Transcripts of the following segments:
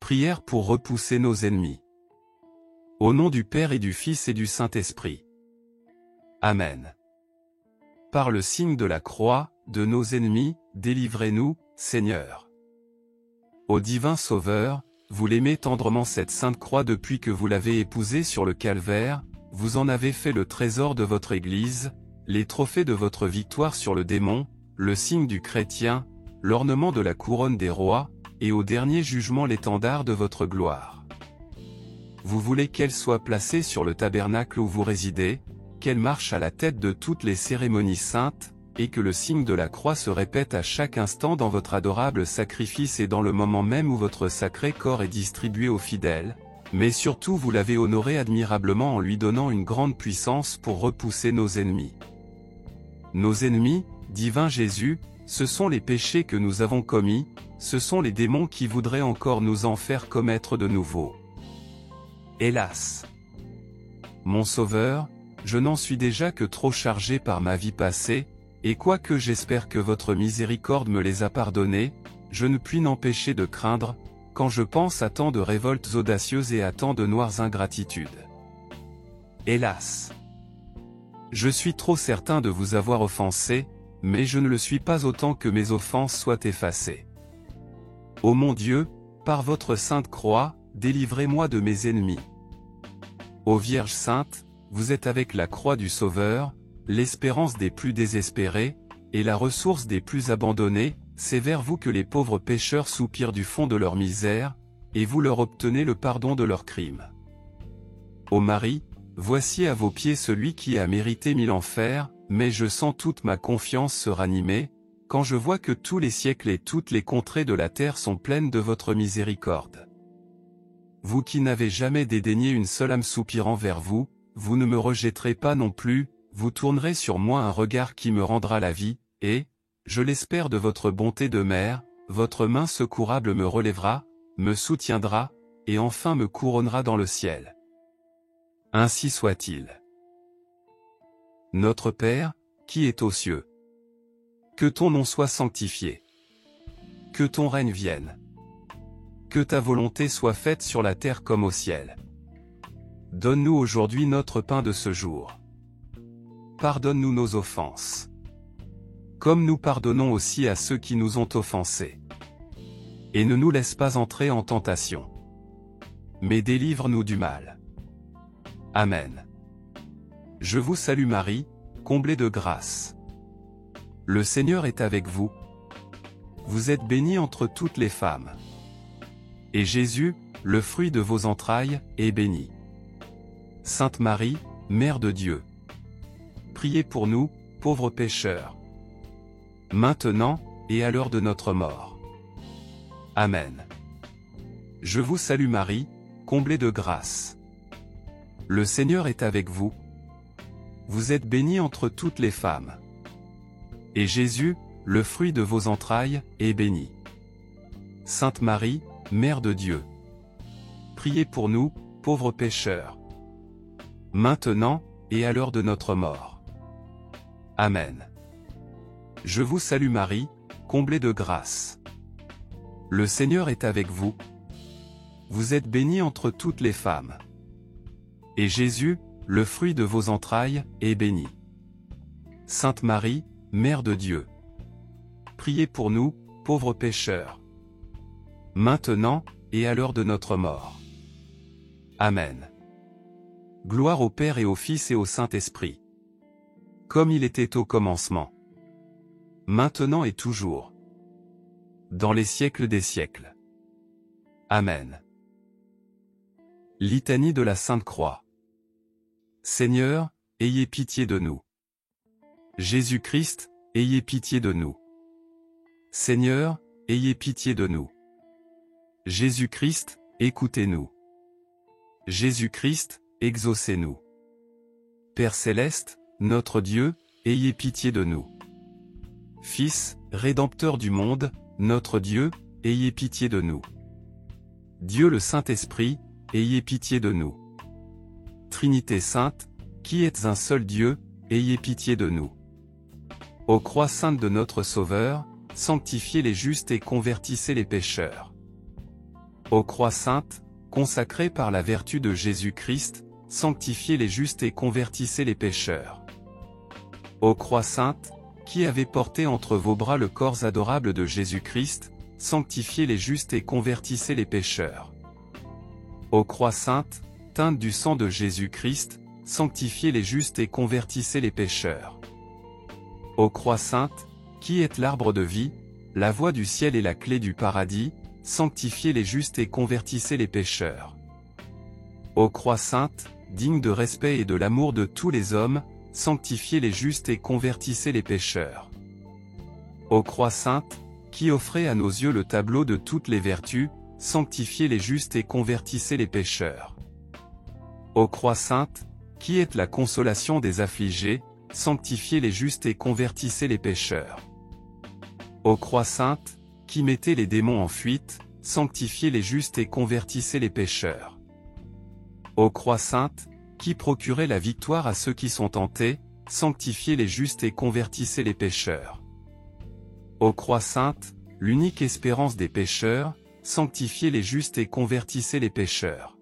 Prière pour repousser nos ennemis. Au nom du Père et du Fils et du Saint-Esprit. Amen. Par le signe de la croix, de nos ennemis, délivrez-nous, Seigneur. Ô divin Sauveur, vous l'aimez tendrement cette sainte croix depuis que vous l'avez épousée sur le calvaire, vous en avez fait le trésor de votre Église, les trophées de votre victoire sur le démon, le signe du chrétien, l'ornement de la couronne des rois, et au dernier jugement l'étendard de votre gloire. Vous voulez qu'elle soit placée sur le tabernacle où vous résidez, qu'elle marche à la tête de toutes les cérémonies saintes, et que le signe de la croix se répète à chaque instant dans votre adorable sacrifice et dans le moment même où votre sacré corps est distribué aux fidèles, mais surtout vous l'avez honoré admirablement en lui donnant une grande puissance pour repousser nos ennemis. Nos ennemis, divin Jésus, ce sont les péchés que nous avons commis, ce sont les démons qui voudraient encore nous en faire commettre de nouveau. Hélas! Mon Sauveur, je n'en suis déjà que trop chargé par ma vie passée, et quoique j'espère que votre miséricorde me les a pardonnés, je ne puis m'empêcher de craindre, quand je pense à tant de révoltes audacieuses et à tant de noires ingratitudes. Hélas! Je suis trop certain de vous avoir offensé, mais je ne le suis pas autant que mes offenses soient effacées. Ô mon Dieu, par votre sainte croix, délivrez-moi de mes ennemis. Ô Vierge sainte, vous êtes avec la croix du Sauveur, l'espérance des plus désespérés, et la ressource des plus abandonnés, c'est vers vous que les pauvres pécheurs soupirent du fond de leur misère, et vous leur obtenez le pardon de leurs crimes. Ô Marie, voici à vos pieds celui qui a mérité 1000 enfers, mais je sens toute ma confiance se ranimer, quand je vois que tous les siècles et toutes les contrées de la terre sont pleines de votre miséricorde. Vous qui n'avez jamais dédaigné une seule âme soupirant vers vous, vous ne me rejetterez pas non plus, vous tournerez sur moi un regard qui me rendra la vie, et, je l'espère de votre bonté de mère, votre main secourable me relèvera, me soutiendra, et enfin me couronnera dans le ciel. Ainsi soit-il. Notre Père, qui est aux cieux. Que ton nom soit sanctifié. Que ton règne vienne. Que ta volonté soit faite sur la terre comme au ciel. Donne-nous aujourd'hui notre pain de ce jour. Pardonne-nous nos offenses. Comme nous pardonnons aussi à ceux qui nous ont offensés. Et ne nous laisse pas entrer en tentation. Mais délivre-nous du mal. Amen. Je vous salue Marie, comblée de grâce. Le Seigneur est avec vous. Vous êtes bénie entre toutes les femmes. Et Jésus, le fruit de vos entrailles, est béni. Sainte Marie, Mère de Dieu. Priez pour nous, pauvres pécheurs. Maintenant, et à l'heure de notre mort. Amen. Je vous salue Marie, comblée de grâce. Le Seigneur est avec vous. Vous êtes bénie entre toutes les femmes. Et Jésus, le fruit de vos entrailles, est béni. Sainte Marie, Mère de Dieu. Priez pour nous, pauvres pécheurs. Maintenant, et à l'heure de notre mort. Amen. Je vous salue Marie, comblée de grâce. Le Seigneur est avec vous. Vous êtes bénie entre toutes les femmes. Et Jésus, le fruit de vos entrailles, est béni. Sainte Marie, Mère de Dieu. Priez pour nous, pauvres pécheurs. Maintenant, et à l'heure de notre mort. Amen. Gloire au Père et au Fils et au Saint-Esprit. Comme il était au commencement. Maintenant et toujours. Dans les siècles des siècles. Amen. Litanie de la Sainte Croix. Seigneur, ayez pitié de nous. Jésus-Christ, ayez pitié de nous. Seigneur, ayez pitié de nous. Jésus-Christ, écoutez-nous. Jésus-Christ, exaucez-nous. Père céleste, notre Dieu, ayez pitié de nous. Fils, Rédempteur du monde, notre Dieu, ayez pitié de nous. Dieu le Saint-Esprit, ayez pitié de nous. Trinité sainte, qui êtes un seul Dieu, ayez pitié de nous. Ô croix sainte de notre Sauveur, sanctifiez les justes et convertissez les pécheurs. Ô croix sainte, consacrée par la vertu de Jésus-Christ, sanctifiez les justes et convertissez les pécheurs. Ô croix sainte, qui avez porté entre vos bras le corps adorable de Jésus-Christ, sanctifiez les justes et convertissez les pécheurs. Ô croix sainte, teinte du sang de Jésus-Christ, sanctifiez les justes et convertissez les pécheurs. Ô croix sainte, qui êtes l'arbre de vie, la voie du ciel et la clé du paradis, sanctifiez les justes et convertissez les pécheurs. Ô croix sainte, digne de respect et de l'amour de tous les hommes, sanctifiez les justes et convertissez les pécheurs. Ô croix sainte, qui offrez à nos yeux le tableau de toutes les vertus, sanctifiez les justes et convertissez les pécheurs. Ô croix sainte, qui êtes la consolation des affligés, sanctifiez les justes et convertissez les pécheurs. Ô croix sainte, qui mettez les démons en fuite, sanctifiez les justes et convertissez les pécheurs. Ô croix sainte, qui procurez la victoire à ceux qui sont tentés, sanctifiez les justes et convertissez les pécheurs. Ô croix sainte, l'unique espérance des pécheurs, sanctifiez les justes et convertissez les pécheurs.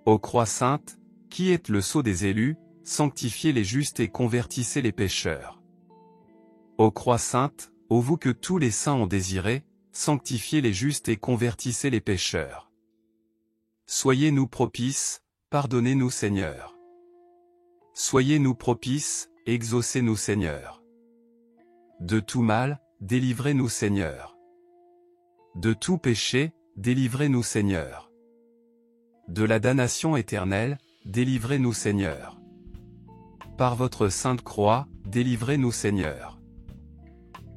Ô croix sainte, qui êtes le sceau des élus, sanctifiez les justes et convertissez les pécheurs. Ô croix sainte, ô vous que tous les saints ont désiré, sanctifiez les justes et convertissez les pécheurs. Soyez-nous propices, pardonnez-nous Seigneur. Soyez-nous propices, exaucez-nous Seigneur. De tout mal, délivrez-nous Seigneur. De tout péché, délivrez-nous Seigneur. De la damnation éternelle, délivrez-nous Seigneur. Par votre sainte croix, délivrez-nous Seigneur.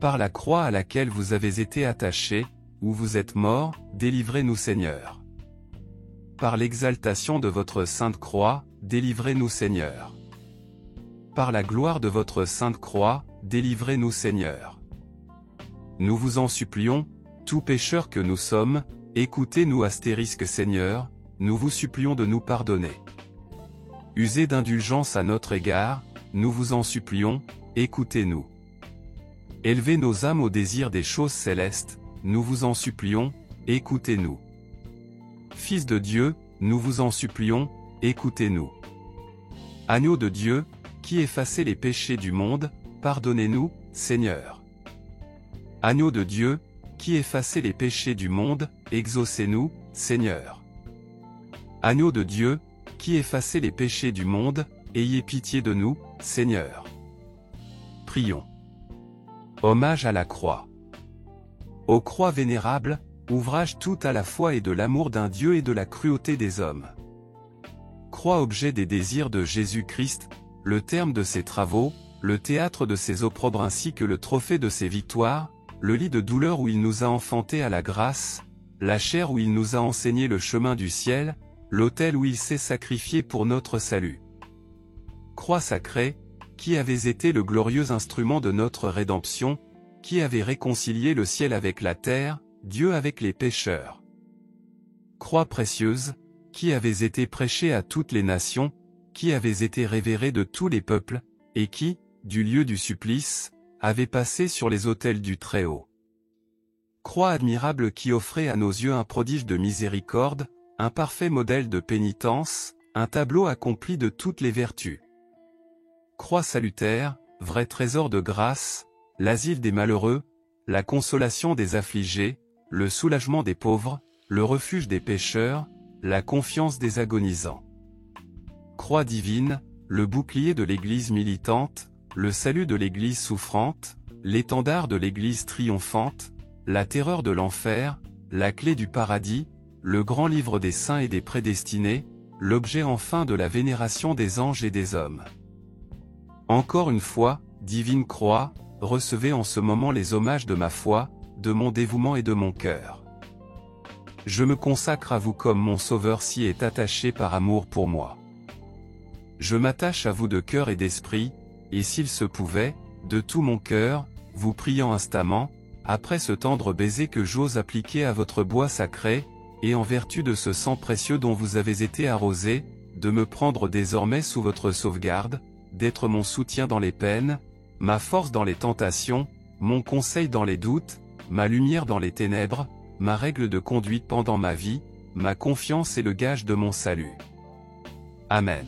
Par la croix à laquelle vous avez été attachés, où vous êtes morts, délivrez-nous Seigneur. Par l'exaltation de votre sainte croix, délivrez-nous Seigneur. Par la gloire de votre sainte croix, délivrez-nous Seigneur. Nous vous en supplions, tout pécheurs que nous sommes, écoutez-nous Seigneur, nous vous supplions de nous pardonner. Usez d'indulgence à notre égard, nous vous en supplions, écoutez-nous. Élevez nos âmes au désir des choses célestes, nous vous en supplions, écoutez-nous. Fils de Dieu, nous vous en supplions, écoutez-nous. Agneau de Dieu, qui effacez les péchés du monde, pardonnez-nous, Seigneur. Agneau de Dieu, qui effacez les péchés du monde, exaucez-nous, Seigneur. Agneau de Dieu, qui effacez les péchés du monde, ayez pitié de nous, Seigneur. Prions. Hommage à la croix. Ô croix vénérable, ouvrage tout à la fois et de l'amour d'un Dieu et de la cruauté des hommes. Croix objet des désirs de Jésus-Christ, le terme de ses travaux, le théâtre de ses opprobres ainsi que le trophée de ses victoires, le lit de douleur où il nous a enfantés à la grâce, la chair où il nous a enseigné le chemin du ciel, l'autel où il s'est sacrifié pour notre salut. Croix sacrée, qui avez été le glorieux instrument de notre rédemption, qui avez réconcilié le ciel avec la terre, Dieu avec les pécheurs. Croix précieuse, qui avez été prêchée à toutes les nations, qui avez été révérée de tous les peuples, et qui, du lieu du supplice, avez passé sur les autels du Très-Haut. Croix admirable qui offrait à nos yeux un prodige de miséricorde, un parfait modèle de pénitence, un tableau accompli de toutes les vertus. Croix salutaire, vrai trésor de grâce, l'asile des malheureux, la consolation des affligés, le soulagement des pauvres, le refuge des pécheurs, la confiance des agonisants. Croix divine, le bouclier de l'Église militante, le salut de l'Église souffrante, l'étendard de l'Église triomphante, la terreur de l'enfer, la clé du paradis, le grand livre des saints et des prédestinés, l'objet enfin de la vénération des anges et des hommes. Encore une fois, divine croix, recevez en ce moment les hommages de ma foi, de mon dévouement et de mon cœur. Je me consacre à vous comme mon Sauveur s'y est attaché par amour pour moi. Je m'attache à vous de cœur et d'esprit, et s'il se pouvait, de tout mon cœur, vous priant instamment, après ce tendre baiser que j'ose appliquer à votre bois sacré, et en vertu de ce sang précieux dont vous avez été arrosé, de me prendre désormais sous votre sauvegarde, d'être mon soutien dans les peines, ma force dans les tentations, mon conseil dans les doutes, ma lumière dans les ténèbres, ma règle de conduite pendant ma vie, ma confiance est le gage de mon salut. Amen.